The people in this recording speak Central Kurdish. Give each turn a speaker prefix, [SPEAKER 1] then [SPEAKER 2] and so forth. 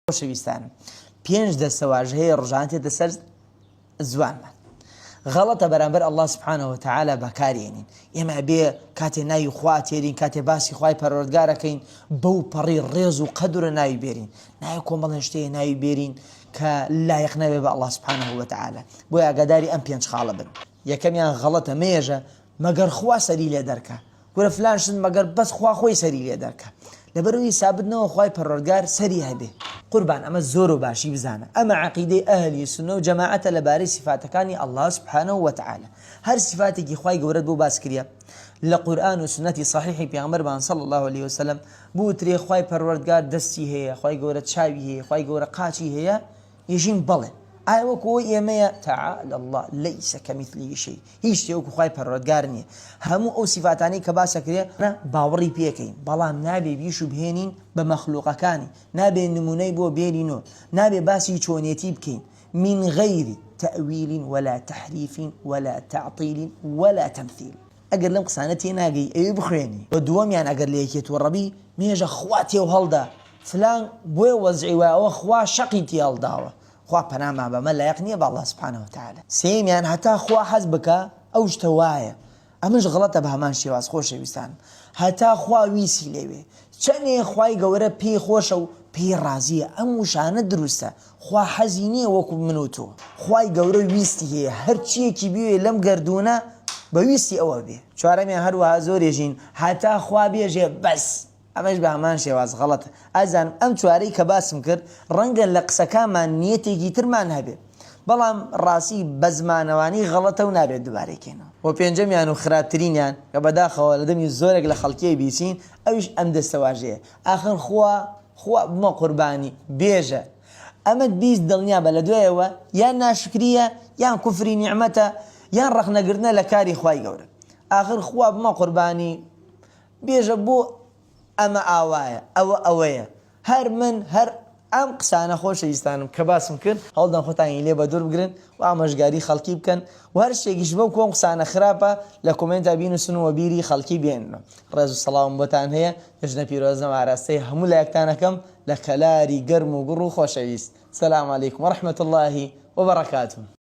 [SPEAKER 1] خۆشەویستانم پێنج دەستەواژە هەیە ڕۆژانە تێتە سەر زوانمان غەڵەتە بەرامبەر الله سبحانه وتعالى بەکارهێنین ئێمە بێ کاتێ ناوی خوا تێرین کاتێ باسی خوای پەروەردگارەکەین بەو پەڕی ڕێز و قەدرە ناوی بێرین ناوی کۆمەڵ شتەیە ناوی بێرین کە لایق نەبێ بە الله سبحانه وتعالى بۆیە ئاگاداری ئەم پێنج خاڵە بن یەکەمیان غەڵەتە مێژە مەگەر خوا سەری لێ دەرکە وەرە فلان شت مەگەر بەس خوا خۆی سەری لێ دەرکە لەبەرەوەی سابتنەوە خوای پەروەردگار سەری هەبێ قوربان ئەمە زۆر و باشی بزانە ئەمە عەقیدەی ئەهلی سونە و جەماعەتە لەبارەی سیفاتەکانی الله سبحانه وتعالى هەر سیفاتێکی خوای گەورەت بۆ باس کردە لە قورئان و سنەتی صحیحی پێغەمبەرمان صلی الله عليه وسلم بوترێ خوای پەروەردگار دەستی هەیە خوای گەورە چاوی هەیە خوای گەورە قاچی هەیە یەژین بەڵێ ئایا وەکو ئێمەیە تعالى الله ليس كمثله شيء هیچ شتێ وەکو خوای پەروەردگار نییە هەموو ئەو سیفاتانەی کە باسە کرێ باوەڕی پێکەین بەڵام نابێ بیش و بهێنین بە مەخلوقەکانی نابێ نمونەی بۆ بێنینەوە نابێ باسی چۆنیەتی بکەین من غير تأويل ولا تحريف ولا تعطيل ولا تمثيل ئەگەر لەم قسانە تێناگەی ئەوێ بخوێنی بە دووەمیان ئەگەر لە یەکێتوە ڕەبی مێژە خوا تێو هەڵدا فلان بۆیە وەزعی وایەوە خوا شەقی تێ هەڵداوە خوا پەنامان بەمە لایق نییە بە الله سبحانه وتعالى سێمیان هەتا خوا حەز بکە ئەو شتە وایە ئەمەش غەڵەتە بە هەمان شێواز خۆشەویستان هەتا خوا ویسی لێوێ چەندێ خوای گەورە پێی خۆشە و پێی ڕازیە ئەم وشانە دروستە خوا حەزی نییە وەکو من و تۆ خوای گەورە ویستی هەیە هەر چیەکی بوێ لەم گەردوونە بە ویستی ئەوە بێ چوارەمیان هەروەها زۆرێژین هەتا خوا بێژێ بەس ئەمەش بە هەمان شێواز غەڵەتە ئازانم ئەم چوارەی کە باسم کرد ڕەنگە لە قسەکانمان نیەتێکی ترمان هەبێ بەڵام ڕاستی بە زمانەوانی غەڵەتە و نابێت دووبارەیکێنەوە و پێنجەمیان و خراپترینیان کە بەداخەوە لە دەمی زۆرێک لە خەڵکیی بیسین ئەویش ئەم دەستەواژەیە ئاخر خوا بمە قوربانی بێژە ئەمەت بیست دڵنیا بە لە دوایەوە یان ناشکریە یان کوفری نیعمەتە یان ڕەخنەگرتنە لە کاری خوای گەورە ئاخر خوا بمە قوربانی بێژە بۆ ئەمە ئاوایە ئەوە ئەوەیە هەر من هەر ئەم قسانە خۆشەویستانم کە باسم کرد هەوڵدان خۆتانی لێ بە دوور بگرن و ئامۆژگاری خەڵکی بکەن و هەر شتێکیش بەو کۆم قسانە خراپە لە کۆمنتە بینووسن و بیری خەڵکی بێنن ڕێز و سەڵاوم بۆتان هەیە ژنە پیرۆزنەوە ئاراستەی هەموو لایەکتانەکەم لە کەلاری گەرم و گوڕ و خۆشەویست سەلام عەلەیکوم وەڕەحمەتوڵڵاهی وبەڕەکاتوه